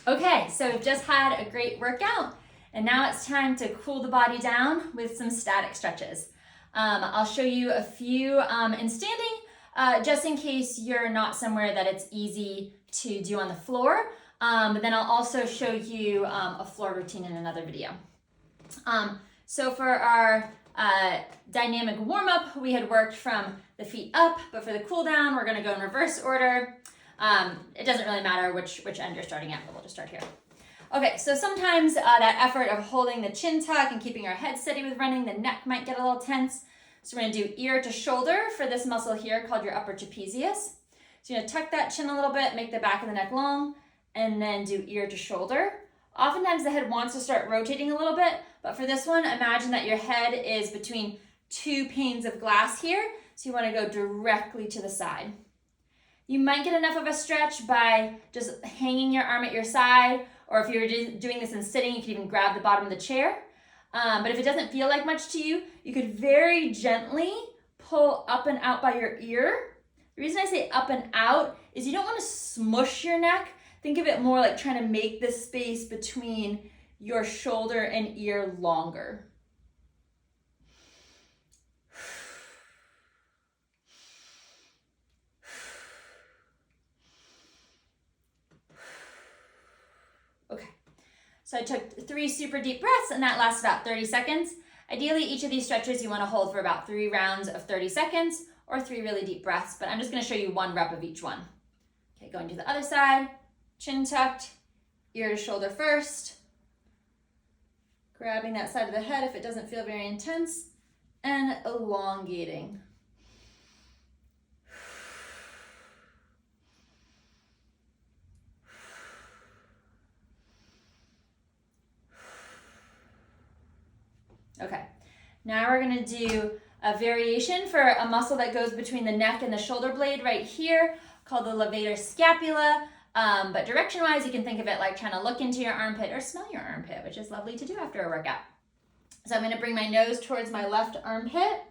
Okay, so we've just had a great workout, and now it's time to cool the body down with some static stretches. I'll show you a few in standing, just in case you're not somewhere that it's easy to do on the floor. But then I'll also show you a floor routine in another video. So for our dynamic warm-up, we had worked from the feet up, but for the cool down, we're gonna go in reverse order. It doesn't really matter which end you're starting at, but we'll just start here. Okay, so sometimes that effort of holding the chin tuck and keeping our head steady with running, the neck might get a little tense. So we're gonna do ear to shoulder for this muscle here called your upper trapezius. So you're gonna tuck that chin a little bit, make the back of the neck long, and then do ear to shoulder. Oftentimes the head wants to start rotating a little bit, but for this one, imagine that your head is between two panes of glass here, so you wanna go directly to the side. You might get enough of a stretch by just hanging your arm at your side, or if you're doing this in sitting, you can even grab the bottom of the chair. But if it doesn't feel like much to you, you could very gently pull up and out by your ear. The reason I say up and out is you don't want to smush your neck. Think of it more like trying to make the space between your shoulder and ear longer. Okay, so I took 3 super deep breaths and that lasts about 30 seconds. Ideally, each of these stretches you want to hold for about 3 rounds of 30 seconds or 3 really deep breaths, but I'm just going to show you 1 rep of each one. Okay, going to the other side, chin tucked, ear to shoulder first, grabbing that side of the head if it doesn't feel very intense, and elongating. Okay, now we're gonna do a variation for a muscle that goes between the neck and the shoulder blade right here called the levator scapula. But direction-wise, you can think of it like trying to look into your armpit or smell your armpit, which is lovely to do after a workout. So I'm gonna bring my nose towards my left armpit.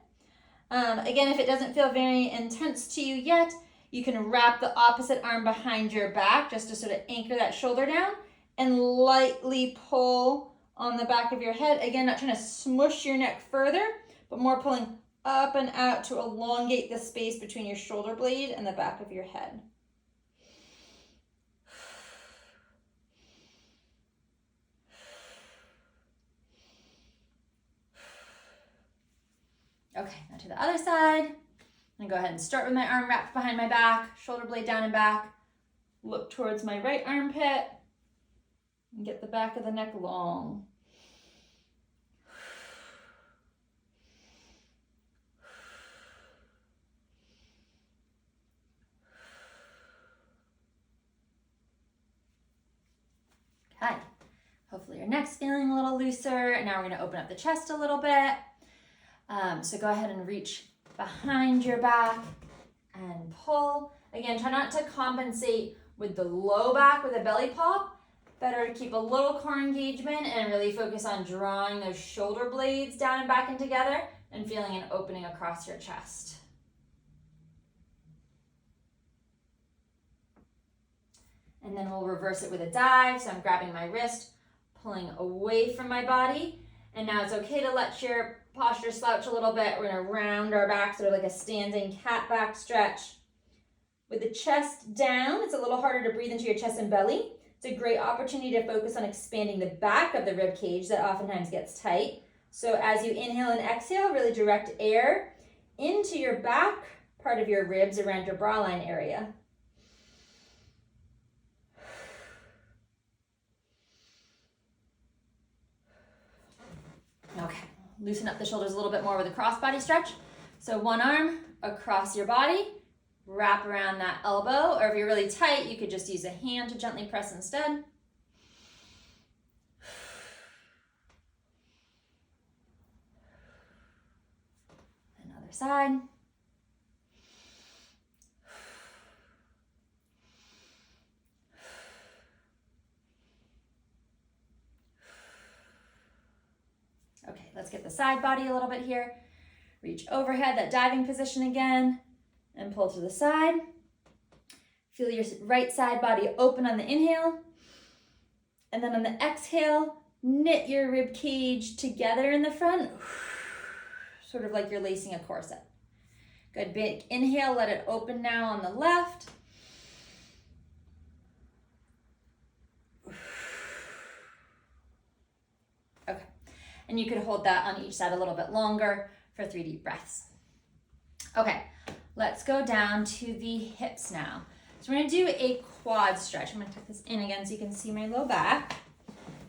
Again, if it doesn't feel very intense to you yet, you can wrap the opposite arm behind your back just to sort of anchor that shoulder down and lightly pull on the back of your head. Again, not trying to smush your neck further, but more pulling up and out to elongate the space between your shoulder blade and the back of your head. Okay, now to the other side. I'm gonna go ahead and start with my arm wrapped behind my back, shoulder blade down and back, look towards my right armpit, and get the back of the neck long. Okay, hopefully your neck's feeling a little looser. And now we're gonna open up the chest a little bit. So go ahead and reach behind your back and pull. Again, try not to compensate with the low back with a belly pop. Better to keep a little core engagement and really focus on drawing those shoulder blades down and back and together and feeling an opening across your chest. And then we'll reverse it with a dive. So I'm grabbing my wrist, pulling away from my body. And now it's okay to let your posture slouch a little bit. We're gonna round our back, sort of like a standing cat back stretch. With the chest down, it's a little harder to breathe into your chest and belly. It's a great opportunity to focus on expanding the back of the rib cage that oftentimes gets tight. So as you inhale and exhale, really direct air into your back part of your ribs around your bra line area. Okay, loosen up the shoulders a little bit more with a crossbody stretch. So one arm across your body, wrap around that elbow, or if you're really tight, you could just use a hand to gently press instead. Another side. Okay, let's get the side body a little bit here. Reach overhead, that diving position again, and pull to the side. Feel your right side body open on the inhale, And then on the exhale, knit your rib cage together in the front, sort of like you're lacing a corset. Good, big inhale, let it open now on the left. Okay, and you could hold that on each side a little bit longer for 3 deep breaths. Okay, let's go down to the hips now. So we're gonna do a quad stretch. I'm gonna tuck this in again so you can see my low back.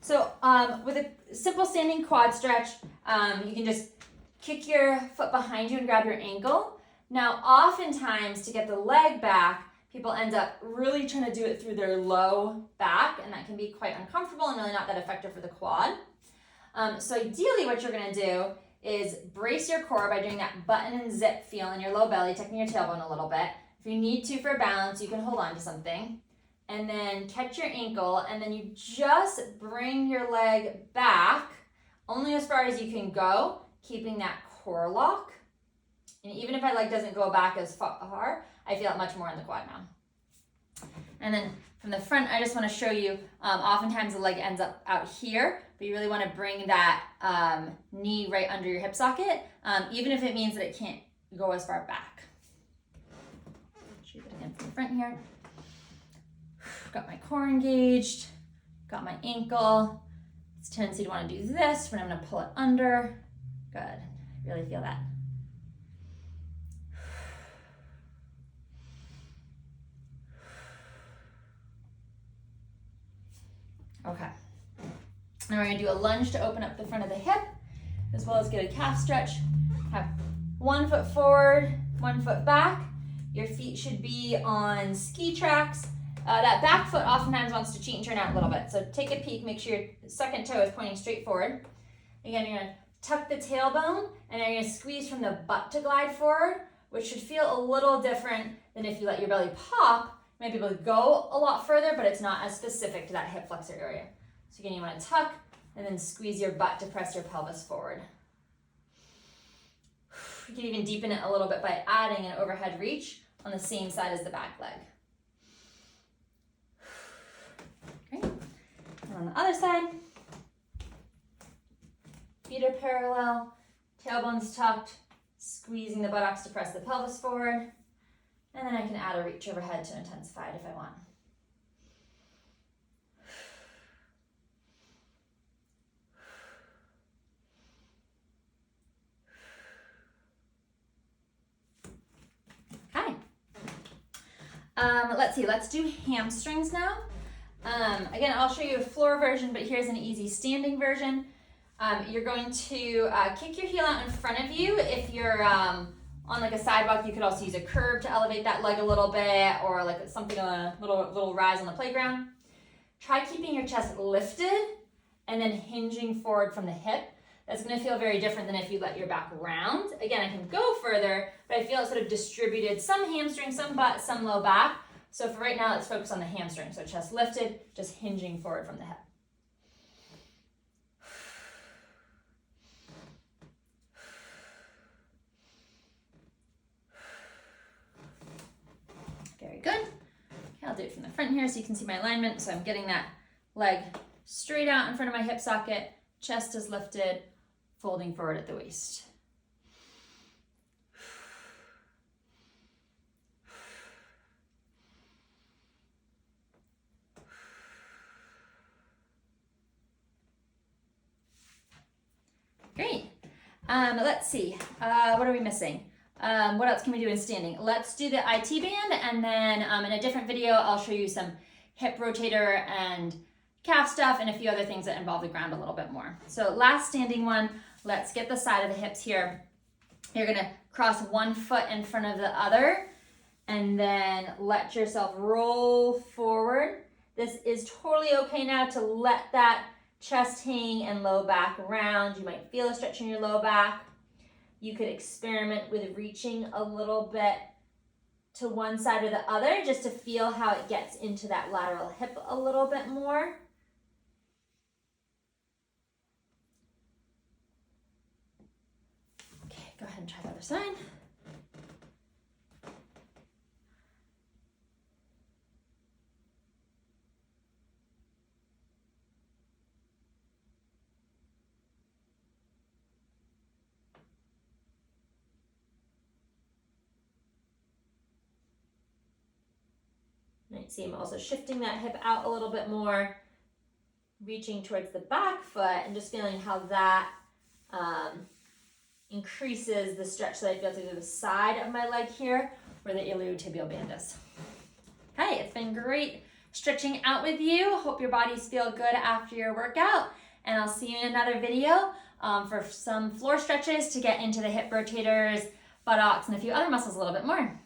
So with a simple standing quad stretch, you can just kick your foot behind you and grab your ankle. Now, oftentimes to get the leg back, people end up really trying to do it through their low back, and that can be quite uncomfortable and really not that effective for the quad. So ideally what you're gonna do is brace your core by doing that button and zip feel in your low belly, tucking your tailbone a little bit. If you need to for balance, you can hold on to something. And then catch your ankle, and then you just bring your leg back only as far as you can go, keeping that core lock. And even if my leg doesn't go back as far, I feel it much more in the quad now. And then from the front, I just want to show you, oftentimes the leg ends up out here, but you really want to bring that knee right under your hip socket, even if it means that it can't go as far back. Show you that again from the front here. Got my core engaged, got my ankle. It's a tendency to want to do this when I'm going to pull it under. Good, really feel that. Okay, now we're going to do a lunge to open up the front of the hip, as well as get a calf stretch. Have 1 foot forward, 1 foot back. Your feet should be on ski tracks. That back foot oftentimes wants to cheat and turn out a little bit. So take a peek, make sure your second toe is pointing straight forward. Again, you're gonna tuck the tailbone, and then you're gonna squeeze from the butt to glide forward, which should feel a little different than if you let your belly pop. You might be able to go a lot further, but it's not as specific to that hip flexor area. So again, you wanna tuck, and then squeeze your butt to press your pelvis forward. You can even deepen it a little bit by adding an overhead reach on the same side as the back leg. Great. And on the other side, feet are parallel, tailbone's tucked, squeezing the buttocks to press the pelvis forward. And then I can add a reach overhead to intensify it if I want. Okay. Let's see, let's do hamstrings now. Again, I'll show you a floor version, but here's an easy standing version. You're going to kick your heel out in front of you. If you're on like a sidewalk, you could also use a curb to elevate that leg a little bit, or like something, a little rise on the playground. Try keeping your chest lifted and then hinging forward from the hip. That's going to feel very different than if you let your back round. Again, I can go further, but I feel it's sort of distributed, some hamstring, some butt, some low back. So for right now, let's focus on the hamstring. So chest lifted, just hinging forward from the hip. Very good. Okay, I'll do it from the front here so you can see my alignment. So I'm getting that leg straight out in front of my hip socket, chest is lifted, folding forward at the waist. Great. Let's see. What are we missing? What else can we do in standing? Let's do the IT band, and then in a different video, I'll show you some hip rotator and calf stuff and a few other things that involve the ground a little bit more. So last standing one, let's get the side of the hips here. You're gonna cross one foot in front of the other, and then let yourself roll forward. This is totally okay now to let that chest hang and low back round. You might feel a stretch in your low back. You could experiment with reaching a little bit to one side or the other just to feel how it gets into that lateral hip a little bit more. Okay, go ahead and try the other side. You see I'm also shifting that hip out a little bit more, reaching towards the back foot and just feeling how that increases the stretch that I feel through the side of my leg here where the iliotibial band is. Okay, it's been great stretching out with you. Hope your bodies feel good after your workout, and I'll see you in another video for some floor stretches to get into the hip rotators, buttocks, and a few other muscles a little bit more.